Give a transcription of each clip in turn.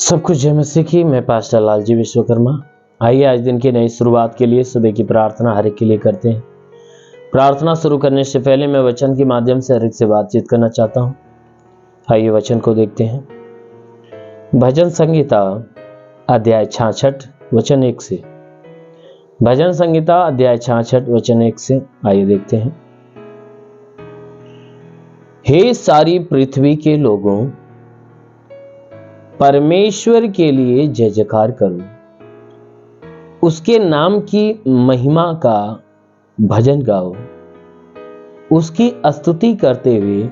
सब कुछ जय मसीह की। मैं पास्टर लालजी विश्वकर्मा। आइए आज दिन की नई शुरुआत के लिए सुबह की प्रार्थना हर एक के लिए करते हैं। प्रार्थना शुरू करने से पहले मैं वचन के माध्यम से हर एक से बातचीत करना चाहता हूं। आइए वचन को देखते हैं। भजन संहिता अध्याय 66 वचन 1 से। भजन संहिता अध्याय 66 वचन 1 से आइए देखते हैं। हे सारी पृथ्वी के लोगों, परमेश्वर के लिए जय जयकार करो, उसके नाम की महिमा का भजन गाओ, उसकी स्तुति करते हुए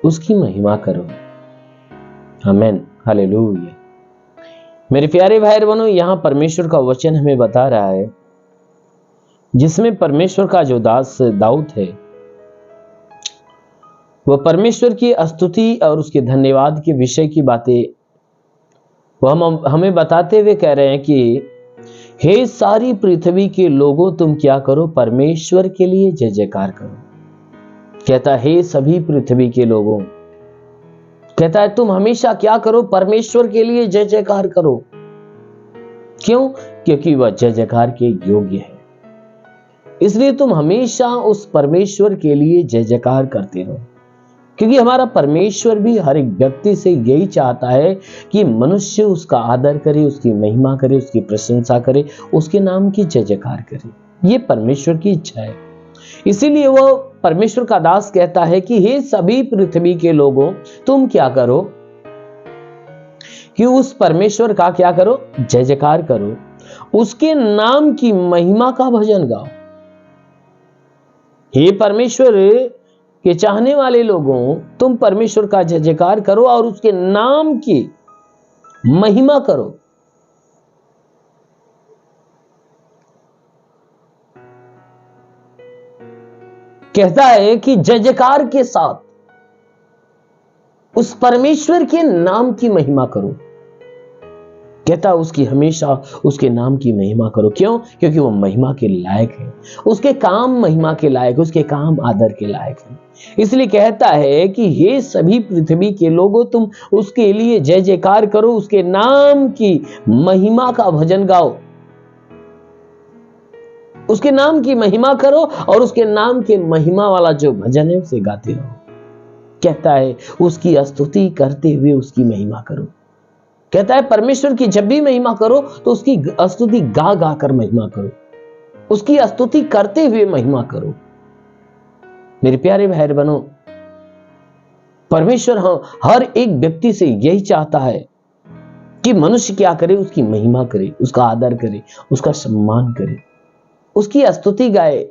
उसकी महिमा करो। आमीन, हालेलुया। मेरे प्यारे भाई बहनों, यहां परमेश्वर का वचन हमें बता रहा है, जिसमें परमेश्वर का जो दास दाऊद है, वह परमेश्वर की स्तुति और उसके धन्यवाद के विषय की बातें वह हमें बताते हुए कह रहे हैं कि हे सारी पृथ्वी के लोगों, तुम क्या करो, परमेश्वर के लिए जय जयकार करो। कहता है हे सभी पृथ्वी के लोगों, कहता है तुम हमेशा क्या करो, परमेश्वर के लिए जय जयकार करो। क्यों? क्योंकि वह जय जयकार के योग्य है। इसलिए तुम हमेशा उस परमेश्वर के लिए जय जयकार करते रहो, क्योंकि हमारा परमेश्वर भी हर एक व्यक्ति से यही चाहता है कि मनुष्य उसका आदर करे, उसकी महिमा करे, उसकी प्रशंसा करे, उसके नाम की जय जयकार करे। ये परमेश्वर की इच्छा है। इसीलिए वो परमेश्वर का दास कहता है कि हे सभी पृथ्वी के लोगों, तुम क्या करो कि उस परमेश्वर का क्या करो, जय जयकार करो, उसके नाम की महिमा का भजन गाओ। हे परमेश्वर के चाहने वाले लोगों, तुम परमेश्वर का जय जयकार करो और उसके नाम की महिमा करो। कहता है कि जय जयकार के साथ उस परमेश्वर के नाम की महिमा करो। कहता उसकी हमेशा उसके नाम की महिमा करो। क्यों? क्योंकि वो महिमा के लायक है, उसके काम महिमा के लायक, उसके काम आदर के लायक है। इसलिए कहता है कि हे सभी पृथ्वी के लोगों, तुम उसके लिए जय जयकार करो, उसके नाम की महिमा का भजन गाओ। उसके नाम की महिमा करो और उसके नाम के महिमा वाला जो भजन है उसे गाते रहो। कहता है उसकी स्तुति करते हुए उसकी महिमा करो। कहता है परमेश्वर की जब भी महिमा करो तो उसकी स्तुति गा गा कर महिमा करो, उसकी स्तुति करते हुए महिमा करो। मेरे प्यारे भाई बहनों, परमेश्वर हर एक व्यक्ति से यही चाहता है कि मनुष्य क्या करे, उसकी महिमा करे, उसका आदर करे, उसका सम्मान करे, उसकी स्तुति गाए,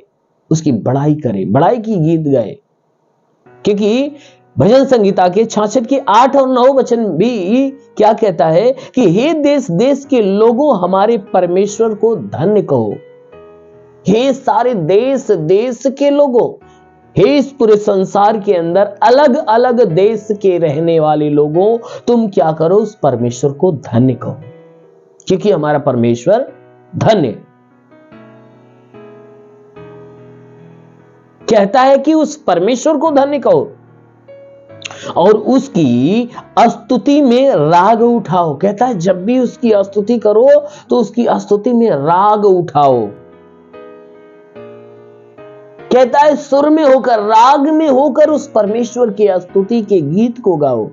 उसकी बड़ाई करे, बड़ाई की गीत गाए। क्योंकि भजन संहिता के 66 के 8 और 9 वचन भी क्या कहता है कि हे देश देश के लोगों, हमारे परमेश्वर को धन्य कहो। हे सारे देश देश के लोगों, हे इस पूरे संसार के अंदर अलग अलग देश के रहने वाले लोगों, तुम क्या करो, उस परमेश्वर को धन्य कहो, क्योंकि हमारा परमेश्वर धन्य। कहता है कि उस परमेश्वर को धन्य कहो और उसकी स्तुति में राग उठाओ। कहता है जब भी उसकी स्तुति करो तो उसकी स्तुति में राग उठाओ। कहता है सुर में होकर, राग में होकर उस परमेश्वर की स्तुति के गीत को गाओ।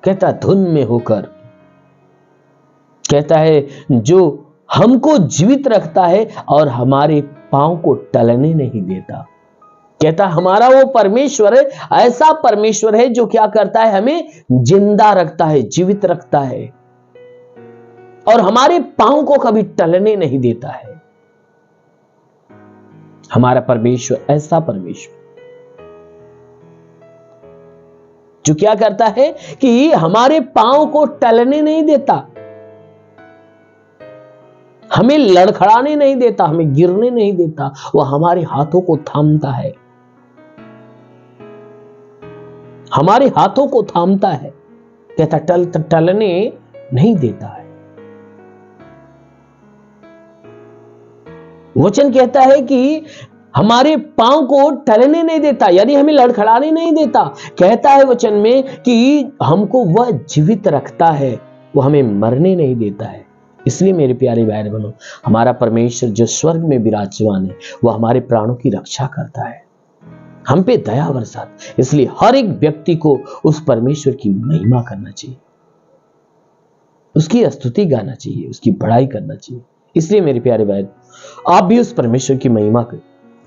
कहता है धुन में होकर। कहता है जो हमको जीवित रखता है और हमारे पांव को टलने नहीं देता। कहता हमारा वो परमेश्वर है, ऐसा परमेश्वर है जो क्या करता है, हमें जिंदा रखता है, जीवित रखता है और हमारे पांव को कभी टलने नहीं देता है। हमारा परमेश्वर ऐसा परमेश्वर जो क्या करता है कि हमारे पांव को टलने नहीं देता, हमें लड़खड़ाने नहीं देता, हमें गिरने नहीं देता। वह हमारे हाथों को थामता है, हमारे हाथों को थामता है। कहता टलने नहीं देता है। वचन कहता है कि हमारे पांव को टलने नहीं देता, यानी हमें लड़खड़ाने नहीं देता। कहता है वचन में कि हमको वह जीवित रखता है, वो हमें मरने नहीं देता है। इसलिए मेरे प्यारे भाई बहनों, हमारा परमेश्वर जो स्वर्ग में विराजमान है, वह हमारे प्राणों की रक्षा करता है, हम पे दया बरसाता। इसलिए हर एक व्यक्ति को उस परमेश्वर की महिमा करना चाहिए, उसकी स्तुति गाना चाहिए, उसकी बड़ाई करना चाहिए। इसलिए मेरे प्यारे भाई, आप भी उस परमेश्वर की महिमा करिए,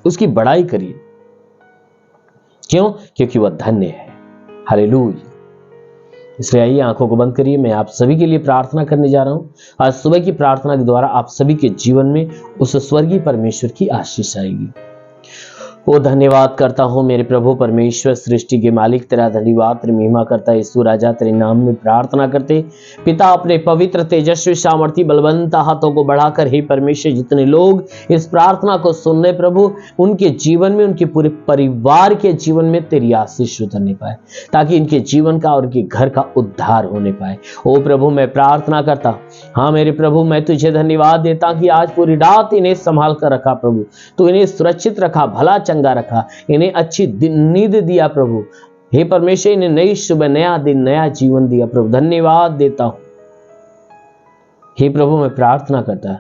उसकी बड़ाई करिए। क्यों? क्योंकि वह धन्य है। हालेलुया। इसलिए आइए आंखों को बंद करिए, मैं आप सभी के लिए प्रार्थना करने जा रहा हूं। आज सुबह की प्रार्थना के द्वारा आप सभी के जीवन में उस स्वर्गीय परमेश्वर की आशीष आएगी। ओ धन्यवाद करता हूं मेरे प्रभु परमेश्वर, सृष्टि के मालिक, तेरा धन्यवाद, तेरी महिमा करता है यीशु राजा। तेरे नाम में प्रार्थना करते पिता, अपने पवित्र तेजस्वी सामर्थी बलवंत हाथों को बढ़ाकर, हे परमेश्वर, जितने लोग इस प्रार्थना को सुन रहे प्रभु, उनके जीवन में, उनके पूरे परिवार के जीवन में तेरी आशीष उतरने पाए, ताकि इनके जीवन का और इनके घर का उद्धार होने पाए। ओ प्रभु, मैं प्रार्थना करता, हाँ मेरे प्रभु, मैं तुझे धन्यवाद देता कि आज पूरी रात इन्हें संभाल कर रखा प्रभु, तू इन्हें सुरक्षित रखा, भला चंगा रखा, इन्हें अच्छी नींद दिया प्रभु। हे परमेश्वर, इन्हें नई सुबह, नया दिन, नया जीवन दिया प्रभु, धन्यवाद देता हूं। हे प्रभु, मैं प्रार्थना करता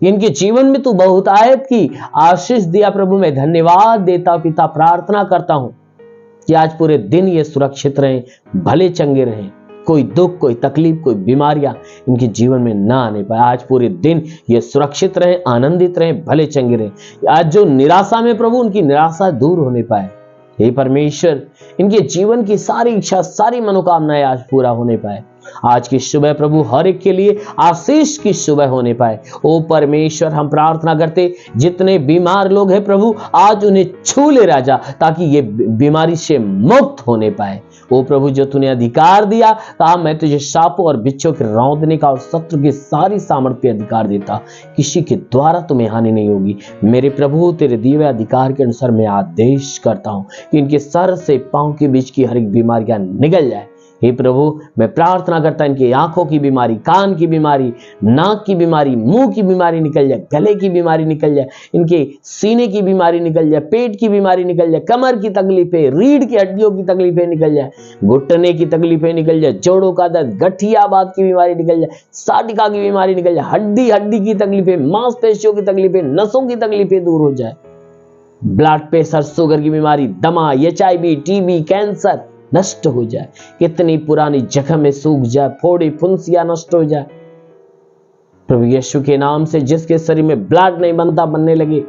इनके जीवन में तू बहुतायत की आशीष दिया प्रभु, मैं धन्यवाद देता हूं पिता। प्रार्थना करता हूं कि आज पूरे दिन ये सुरक्षित रहें, भले चंगे रहें, कोई दुख, कोई तकलीफ, कोई बीमारियां इनके जीवन में ना आने पाए। आज पूरे दिन ये सुरक्षित रहे, आनंदित रहे, भले चंगे रहे। आज जो निराशा में प्रभु, उनकी निराशा दूर होने पाए। हे परमेश्वर, इनके जीवन की सारी इच्छा, सारी मनोकामनाएं आज पूरा होने पाए। आज की सुबह प्रभु हर एक के लिए आशीष की सुबह होने पाए। ओ परमेश्वर, हम प्रार्थना करते जितने बीमार लोग हैं प्रभु, आज उन्हें छू ले राजा, ताकि ये बीमारी से मुक्त होने पाए। ओ प्रभु, जो तूने अधिकार दिया, कहा मैं तुझे सांपों और बिच्छों के रौंदने का और शत्रु की सारी सामर्थ्य अधिकार देता, किसी के द्वारा तुम्हें हानि नहीं होगी। मेरे प्रभु, तेरे दिए हुए अधिकार के अनुसार मैं आदेश करता हूं कि इनके सर से पांव के बीच की हर एक बीमारियां निकल जाए। हे प्रभु, मैं प्रार्थना करता इनकी आंखों की बीमारी, कान की बीमारी, नाक की बीमारी, मुंह की बीमारी निकल जाए, गले की बीमारी निकल जाए, इनके सीने की बीमारी निकल जाए, पेट की बीमारी निकल जाए, कमर की तकलीफें, रीढ़ की हड्डियों की तकलीफें निकल जाए, घुटने की तकलीफें निकल जाए, जोड़ों का दर्द, गठियाबाद की बीमारी निकल जाए, साटिका की बीमारी निकल जाए, हड्डी की तकलीफें, मांसपेशियों की तकलीफें, नसों की तकलीफें दूर हो जाए। ब्लड प्रेशर, शुगर की बीमारी, दमा, HIV, TB, कैंसर नष्ट हो जाए। कितनी पुरानी जख्म में सूख जाए, फोड़ी फुंसियां नष्ट हो जाए प्रभु यीशु के नाम से। जिसके शरीर में ब्लड नहीं बनता, बनने लगे,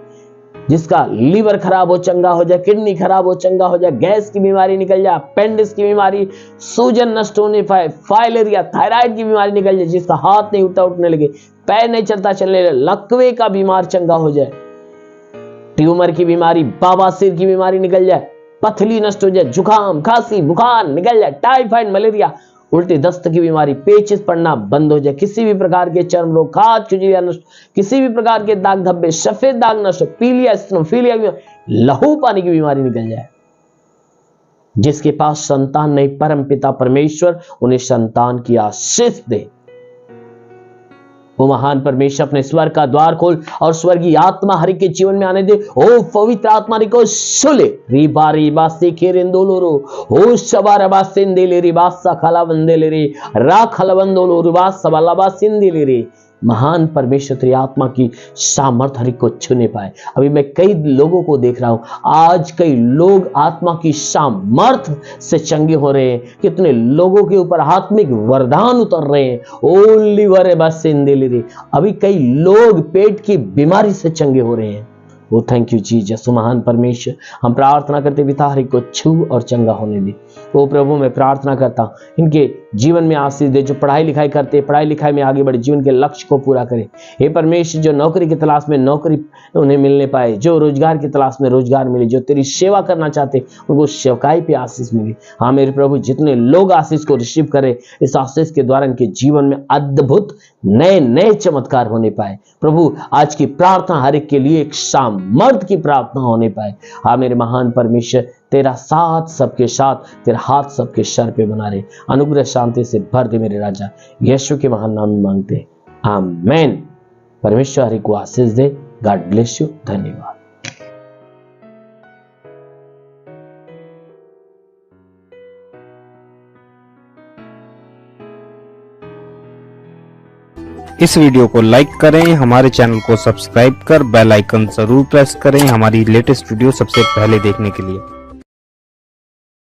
जिसका लीवर खराब हो चंगा हो जाए, किडनी खराब हो चंगा हो जाए, गैस की बीमारी निकल जाए, अपेंडिक्स की बीमारी, सूजन नष्ट होने पाए, फाइलेरिया, थायराइड की बीमारी निकल जाए, जिसका हाथ नहीं उठने लगे, पैर नहीं चलता चलने लगे, लकवे का बीमार चंगा हो जाए, ट्यूमर की बीमारी, बवासीर की बीमारी निकल जाए, पथली नष्ट हो जाए, जुकाम, खांसी, बुखार निकल जाए, टाइफाइड, मलेरिया, उल्टी दस्त की बीमारी, पेचिस पड़ना बंद हो जाए, किसी भी प्रकार के चर्म रोग, खाज खुजलियां नष्ट, किसी भी प्रकार के दाग धब्बे, सफेद दाग नष्ट, पीलिया, स्नोफीलिया, लहू पानी की बीमारी निकल जाए। जिसके पास संतान नहीं, परम पिता परमेश्वर उन्हें संतान की आशीष दे। वो महान परमेश्वर अपने स्वर्ग का द्वार खोल और स्वर्गीय आत्मा हरि के जीवन में आने दे। ओ पवित्र आत्मा को सुले रिबा रिबा से खेरेंदोलो ओ शबारबा सिंदेले रिबा सखला वंदेले रे रा खलवंदोलो रिबा सबलबा सिंदेले रे। महान परमेश्वर तेरी आत्मा की सामर्थ्य हरि को छूने पाए। अभी मैं कई लोगों को देख रहा हूं, आज कई लोग आत्मा की सामर्थ्य से चंगे हो रहे हैं। कितने लोगों के ऊपर आत्मिक वरदान उतर रहे हैं। ओनली वर बस रे। अभी कई लोग पेट की बीमारी से चंगे हो रहे हैं। वो थैंक यू जीसस। महान परमेश्वर, हम प्रार्थना करते पिता हरि को छू और चंगा होने दे। ओ प्रभु, मैं प्रार्थना करता हूं इनके जीवन में आशीष दे। जो पढ़ाई लिखाई करते, पढ़ाई लिखाई में आगे बढ़े, जीवन के लक्ष्य को पूरा करे। हे परमेश्वर, जो नौकरी की तलाश में नौकरी उन्हें मिलने पाए, जो रोजगार की तलाश में रोजगार मिले, जो तेरी सेवा करना चाहते उनको सेवकाई पे आशीष मिले। हाँ मेरे प्रभु, जितने लोग आशीष को रिसीव करे, इस आशीष के द्वारा इनके जीवन में अद्भुत नए नए चमत्कार होने पाए। प्रभु, आज की प्रार्थना हर एक के लिए एक सामर्थ की प्रार्थना होने पाए। हाँ मेरे महान परमेश्वर, तेरा साथ सबके साथ, तेरा हाथ सबके सर पे बना रहे। अनुग्रह शांति से भर दे मेरे राजा, यीशु के महान नाम में मांगते, आमीन। परमेश्वर हरि को आशीष दे। God bless you. धन्यवाद। इस वीडियो को लाइक करें, हमारे चैनल को सब्सक्राइब कर बेल आइकन जरूर प्रेस करें हमारी लेटेस्ट वीडियो सबसे पहले देखने के लिए।